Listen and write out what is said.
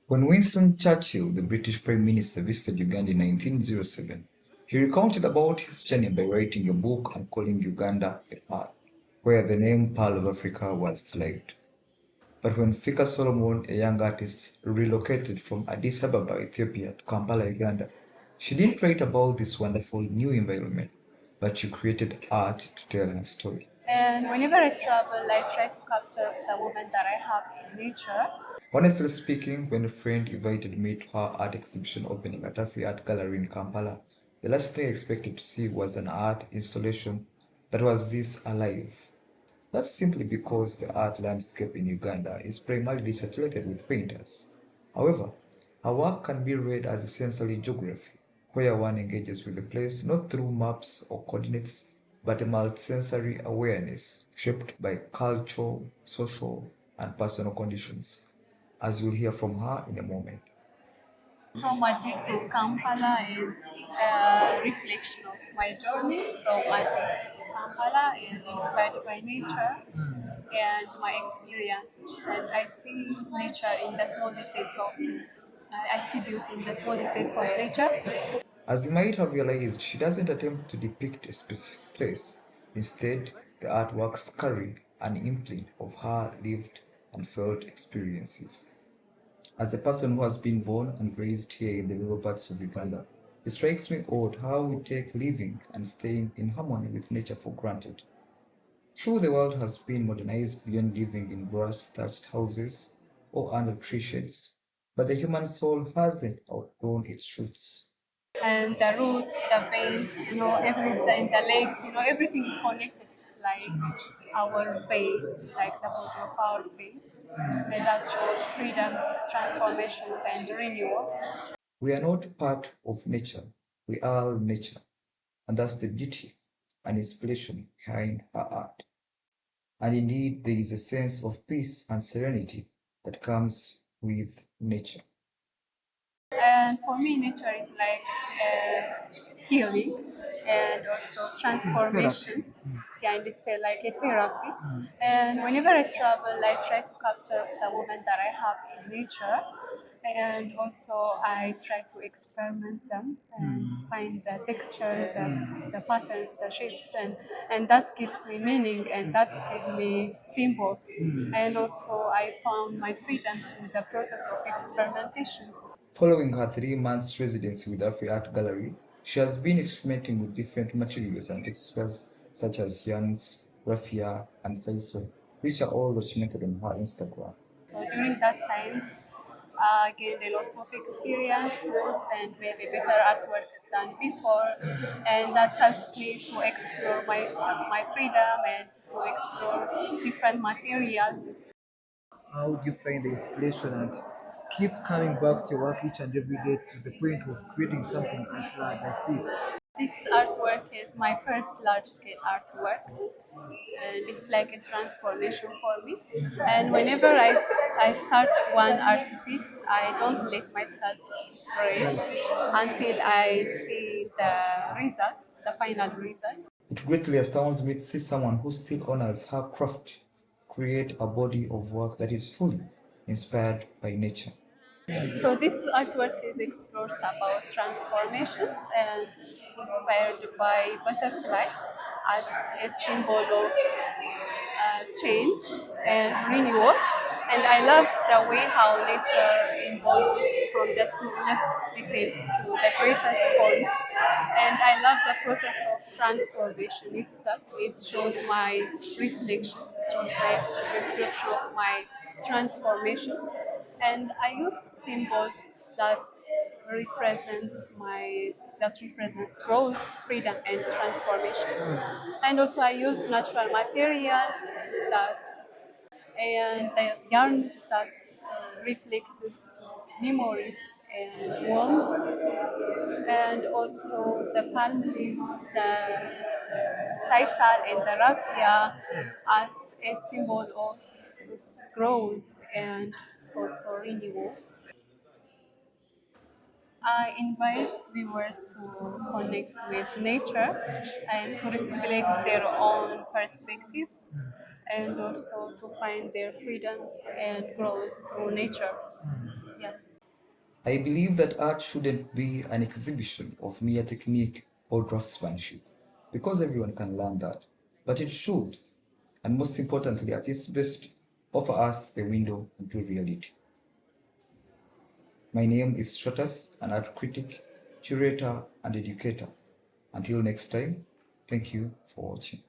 When Winston Churchill, the British Prime Minister, visited Uganda in 1907, he recounted about his journey by writing a book and calling Uganda a pearl, where the name Pearl of Africa was derived. But when Fiker Solomon, a young artist, relocated from Addis Ababa, Ethiopia to Kampala, Uganda, she didn't write about this wonderful new environment, but she created art to tell her story. And whenever I travel, I try to capture the moment that I have in nature. Honestly speaking, when a friend invited me to her art exhibition opening at AfriArt Gallery in Kampala, the last thing I expected to see was an art installation that was this alive. That's simply because the art landscape in Uganda is primarily saturated with painters. However, her work can be read as essentially geography, where one engages with the place not through maps or coordinates, but a multisensory awareness shaped by cultural, social, and personal conditions, as you'll hear from her in a moment. From Addis to Kampala is a reflection of my journey from Addis to Kampala and inspired by nature and my experiences. And I see nature in the small details of I see beauty in the small details of nature. As you might have realized, she doesn't attempt to depict a specific place. Instead, the artworks carry an imprint of her lived and felt experiences. As a person who has been born and raised here in the rural parts of Uganda, it strikes me odd how we take living and staying in harmony with nature for granted. True, the world has been modernized beyond living in grass-thatched houses or under tree shades, but the human soul hasn't outgrown its roots. And the roots, the veins, everything, the legs, everything is connected. It's like our base, like the body of our base, and that shows freedom, transformations, and renewal. We are not part of nature, we are nature, and that's the beauty and inspiration behind her art. And indeed, there is a sense of peace and serenity that comes with nature. And for me, nature is like healing and also transformations. Yeah, and it's like a therapy. And whenever I travel, I try to capture the moment that I have in nature. And also, I try to experiment them and find the texture, the patterns, the shapes, and that gives me meaning and that gives me symbol. And also, I found my freedom through the process of experimentation. Following her 3 months residency with AfriArt Gallery, she has been experimenting with different materials and textures such as yarns, raffia, and Sayiso, which are all documented on her Instagram. So during that time, I gained a lot of experiences and made a better artwork than before, and that helps me to explore my freedom and to explore different materials. How would you find the inspiration and keep coming back to your work each and every day to the point of creating something as large as this? This artwork is my first large-scale artwork, and it's like a transformation for me. And whenever I start one art piece, I don't let myself rest until I see the result, the final result. It greatly astounds me to see someone who still honors her craft create a body of work that is fully inspired by nature. So this artwork is explores about transformations and inspired by butterfly as a symbol of change and renewal. And I love the way how nature evolves from the smallest details to the greatest forms. And I love the process of transformation itself. It shows my reflection, reflection of my transformations. And I use symbols that represents growth, freedom, and transformation. And also, I use natural materials that and the yarns that reflect these memories and warmth, and also the palm leaves, the saisal, and the raffia as a symbol of growth and also renewal. I invite viewers to connect with nature and to reflect their own perspective and also to find their freedom and growth through nature. Yeah. I believe that art shouldn't be an exhibition of mere technique or draftsmanship, because everyone can learn that, but it should, and most importantly, at its best, offer us a window into reality. My name is Stratus, an art critic, curator, and educator. Until next time, thank you for watching.